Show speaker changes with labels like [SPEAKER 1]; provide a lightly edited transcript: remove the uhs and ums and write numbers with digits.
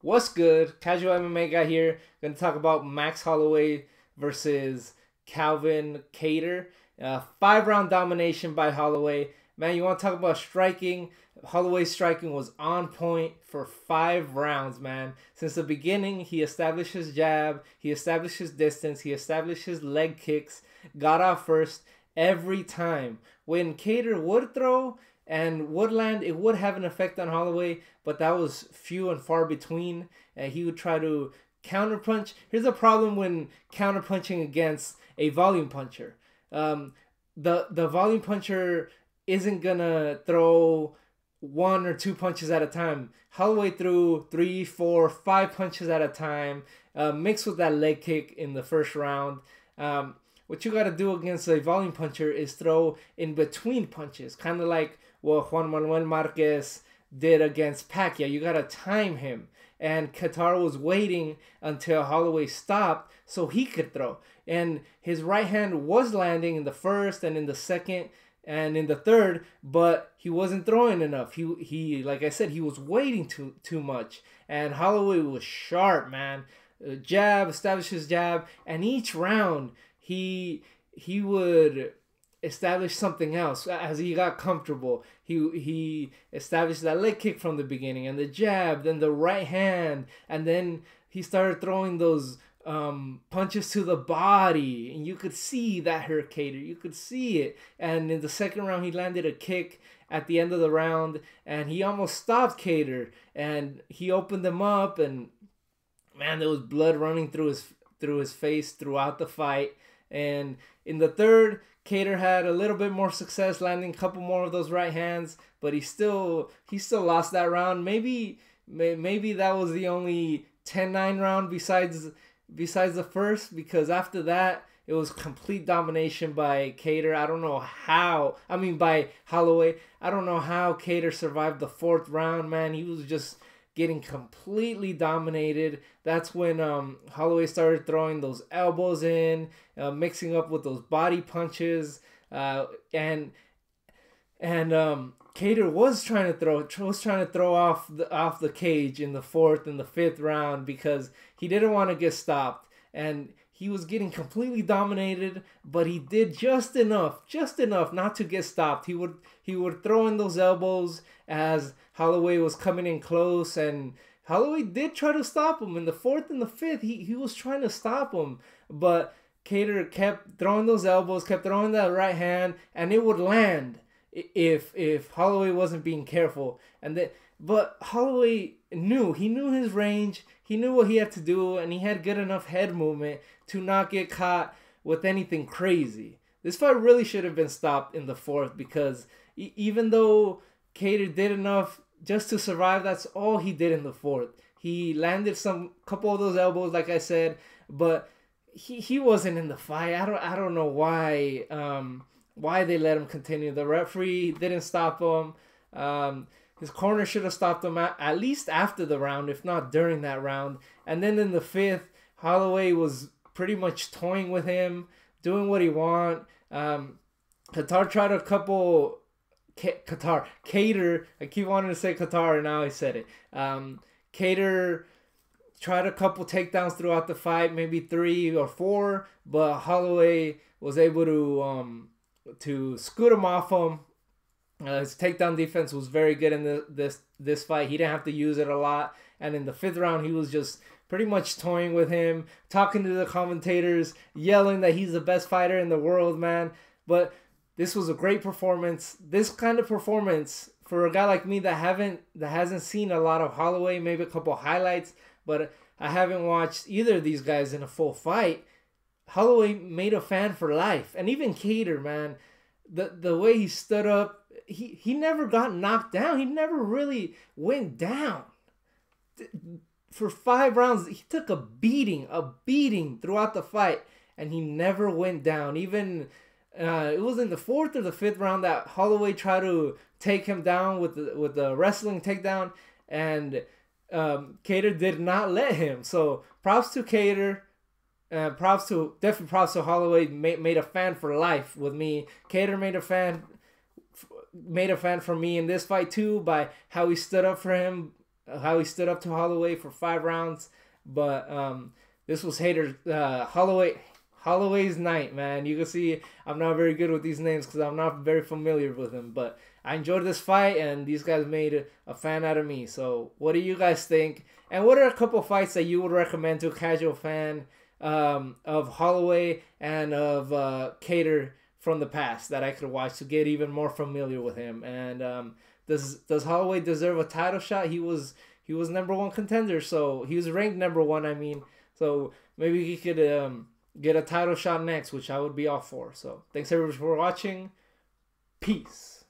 [SPEAKER 1] What's good? Casual MMA guy here. Gonna talk about Max Holloway versus Calvin Kattar. 5 round domination by Holloway. Man, you want to talk about striking? Holloway's striking was on point for 5 rounds, man. Since the beginning, he established his jab, he established his distance, he established his leg kicks, got off first every time. When Kattar would throw and would land, it would have an effect on Holloway, but that was few and far between. He would try to counterpunch. Here's a problem when counterpunching against a volume puncher. The volume puncher isn't gonna throw 1 or 2 punches at a time. Holloway threw 3, 4, 5 punches at a time, mixed with that leg kick in the first round. What you got to do against a volume puncher is throw in between punches, kind of like what Juan Manuel Marquez did against Pacquiao. You got to time him. And Kattar was waiting until Holloway stopped so he could throw. And his right hand was landing in the first and in the second and in the third, but he wasn't throwing enough. He like I said, he was waiting too much. And Holloway was sharp, man. Jab, established his jab, and each round he would establish something else as he got comfortable. He established that leg kick from the beginning, and the jab, then the right hand, and then he started throwing those punches to the body, and you could see that hurt Kattar. You could see it. And in the second round, he landed a kick at the end of the round, and he almost stopped Kattar, and he opened him up, and man, there was blood running through his face throughout the fight. And in the third, Kattar had a little bit more success, landing a couple more of those right hands, but he still lost that round. Maybe that was the only 10-9 round besides the first, because after that it was complete domination by Kattar. I don't know how. I mean, by Holloway. I don't know how Kattar survived the 4th round, man. He was just getting completely dominated. That's when Holloway started throwing those elbows in, mixing up with those body punches, and Kattar was trying to throw off the cage in the 4th and the 5th round because he didn't want to get stopped, and he was getting completely dominated, but he did just enough not to get stopped. He would throw in those elbows as Holloway was coming in close, and Holloway did try to stop him in the 4th and the 5th. He was trying to stop him, but Kattar kept throwing those elbows, kept throwing that right hand, and it would land if Holloway wasn't being careful. But Holloway knew his range. He knew what he had to do, and he had good enough head movement to not get caught with anything crazy. This fight really should have been stopped in the 4th because even though Kattar did enough just to survive, that's all he did in the 4th. He landed couple of those elbows, like I said, but he wasn't in the fight. I don't know why they let him continue. The referee didn't stop him. His corner should have stopped him at least after the round, if not during that round. And then in the 5th, Holloway was pretty much toying with him, doing what he want. Kattar tried a couple. Kattar. I keep wanting to say Kattar, and now I said it. Kattar tried a couple takedowns throughout the fight, maybe 3 or 4, but Holloway was able to scoot him off him. His takedown defense was very good in this fight. He didn't have to use it a lot. And in the 5th round, he was just pretty much toying with him, talking to the commentators, yelling that he's the best fighter in the world, man. But this was a great performance. This kind of performance for a guy like me that hasn't seen a lot of Holloway, maybe a couple highlights, but I haven't watched either of these guys in a full fight. Holloway made a fan for life. And even Kattar, man, the way he stood up, he never got knocked down. He never really went down. For 5 rounds, he took a beating throughout the fight, and he never went down. Even it was in the 4th or the 5th round that Holloway tried to take him down with the wrestling takedown, and Kattar did not let him. So props to Kattar. Props to Holloway. Made a fan for life with me. Kattar made a fan for me in this fight too by how he stood up for him how he stood up to Holloway for 5 rounds. But this was Holloway's night, man. You can see I'm not very good with these names because I'm not very familiar with him. But I enjoyed this fight, and these guys made a fan out of me. So what do you guys think? And what are a couple fights that you would recommend to a casual fan of Holloway and of Kattar from the past that I could watch to get even more familiar with him? And does Holloway deserve a title shot? He was #1 contender, so he was ranked #1. I mean, so maybe he could get a title shot next, which I would be all for. So thanks everybody for watching. Peace.